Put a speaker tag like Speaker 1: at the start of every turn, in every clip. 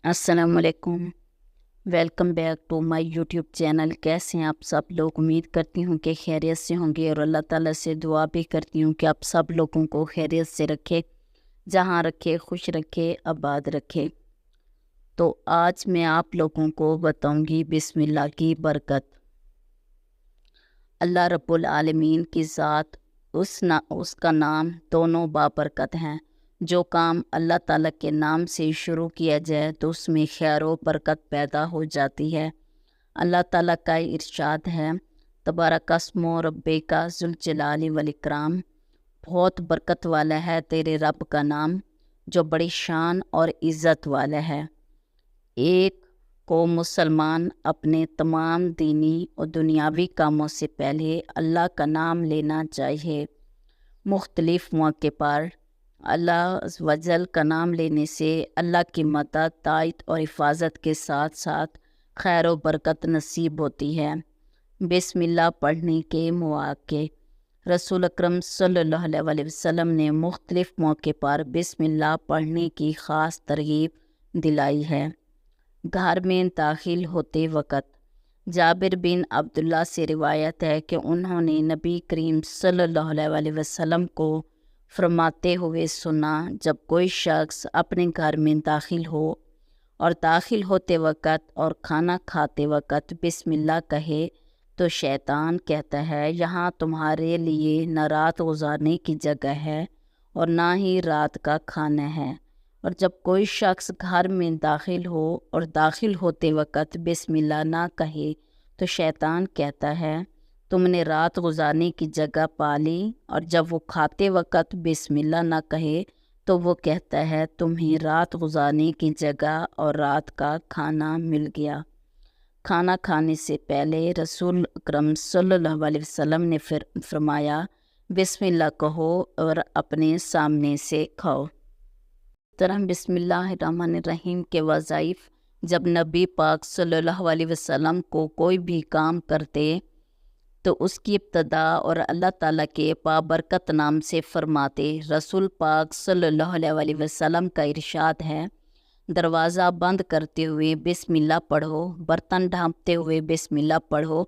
Speaker 1: अस्सलाम वालेकुम। Welcome back to my YouTube channel. कैसे हैं आप सब लोग? उम्मीद करती हूँ कि खैरियत से होंगे और अल्लाह ताला से दुआ भी करती हूँ कि आप सब लोगों को खैरियत से रखे, जहाँ रखे खुश रखे, आबाद रखे। तो आज मैं आप लोगों को बताऊँगी बिस्मिल्लाह की बरकत। अल्लाह रब्बुल आलमीन की ज़ात, उसका नाम दोनों बाबरकत हैं। जो काम अल्लाह ताला के नाम से शुरू किया जाए तो उसमें खैर व बरकत पैदा हो जाती है। अल्लाह ताला का इरशाद है, तबारकस्मो रब्बिका ज़ुल जलाली वल इकराम। बहुत बरकत वाला है तेरे रब का नाम, जो बड़ी शान और इज़्ज़त वाला है। एक को मुसलमान अपने तमाम दीनी और दुनियावी कामों से पहले अल्लाह का नाम लेना चाहिए। मुख्तलिफ़ मौक़े पर अल्लाह वजल का नाम लेने से अल्लाह की मदद, तायत और हिफाजत के साथ साथ खैर व बरकत नसीब होती है। बिस्मिल्लाह पढ़ने के मौक़े। रसूल अकरम सल्लल्लाहु अलैहि वसल्लम ने मुख्तलिफ़ मौक़े पर बिस्मिल्लाह पढ़ने की ख़ास तरगीब दिलाई है। घर में दाखिल होते वक़्त जाबिर बिन अब्दुल्ला से रिवायत है कि उन्होंने नबी करीम सल्लल्लाहु अलैहि वसल्लम को फरमाते हुए सुना, जब कोई शख्स अपने घर में दाखिल हो और दाखिल होते वक़्त और खाना खाते वक़्त बिस्मिल्लाह कहे तो शैतान कहता है, यहाँ तुम्हारे लिए न रात गुजारने की जगह है और ना ही रात का खाना है। और जब कोई शख्स घर में दाखिल हो और दाखिल होते वक़्त बिस्मिल्लाह ना कहे तो शैतान कहता है, तुमने रात गुजारने की जगह पा ली। और जब वो खाते वक़्त बिस्मिल्लाह ना कहे तो वो कहता है, तुम्हें रात गुजारने की जगह और रात का खाना मिल गया। खाना खाने से पहले रसूल अकरम सल्लल्लाहु अलैहि वसल्लम ने फिर फरमाया, बिस्मिल्लाह कहो और अपने सामने से खाओ। तरह बिस्मिल्लाहिर्रहमानिर्रहीम के वज़ाइफ। जब नबी पाक सल्लल्लाहु अलैहि वसल्लम को कोई भी काम करते तो उसकी इब्तदा और अल्लाह ताला के बाबरकत नाम से फरमाते। रसूल पाक सल्लल्लाहु अलैहि वसल्लम का इरशाद है, दरवाज़ा बंद करते हुए बिस्मिल्लाह पढ़ो, बर्तन ढांपते हुए बिस्मिल्लाह पढ़ो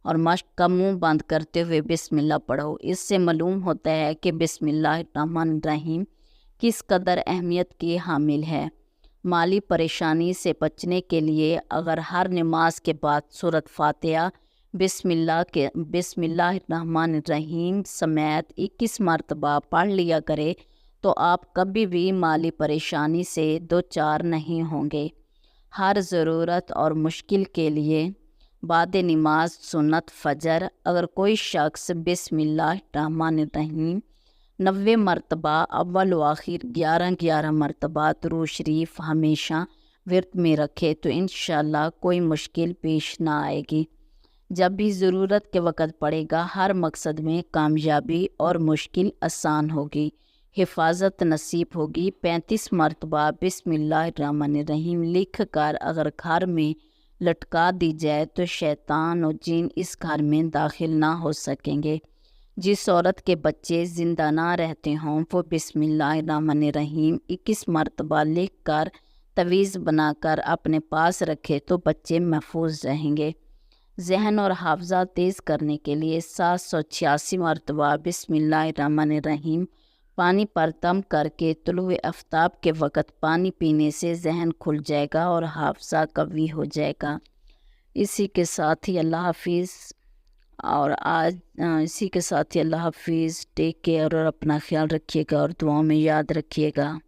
Speaker 1: और मश्क का मुँह बंद करते हुए बिस्मिल्लाह पढ़ो। इससे मालूम होता है कि बिस्मिल्लाहिर्रहमानिर्रहीम किस कदर अहमियत की हामिल है। माली परेशानी से बचने के लिए अगर हर नमाज के बाद सूरत फातिहा बिस्मिल्लाहिर्रहमानिर्रहीम समेत 21 मरतबा पढ़ लिया करे तो आप कभी भी माली परेशानी से दो चार नहीं होंगे। हर ज़रूरत और मुश्किल के लिए बाद नमाज सुन्नत फ़जर अगर कोई शख्स बिस्मिल्लाहिर्रहमानिर्रहीम 90 मरतबा अव्वल व आखिर 11 मरतबा दुरूद शरीफ हमेशा विर्द में रखे तो इंशाअल्लाह कोई मुश्किल पेश ना आएगी। जब भी ज़रूरत के वक़्त पड़ेगा, हर मकसद में कामयाबी और मुश्किल आसान होगी, हिफाजत नसीब होगी। 35 मरतबा बिस्मिल्लाहिर्रहमानिर्रहीम लिख कर अगर घर में लटका दी जाए तो शैतान और जिन इस घर में दाखिल ना हो सकेंगे। जिस औरत के बच्चे ज़िंदा ना रहते हों वो बिस्मिल्लाहिर्रहमानिर्रहीम 21 मरतबा लिख कर तवीज़ बनाकर अपने पास रखे तो बच्चे महफूज रहेंगे। जहन और हाफजा तेज़ करने के लिए 786 मरतबा बिस्मिल्लाहिर्रहमानिर्रहीम पानी पर दम करके तुलुए आफ्ताब के वक़्त पानी पीने से जहन खुल जाएगा और हाफजा कवी हो जाएगा। इसी के साथ ही अल्लाह हाफिज़। इसी के साथ ही अल्लाह हाफिज़। टेक केयर और अपना ख्याल रखिएगा और दुआओं में याद रखिएगा।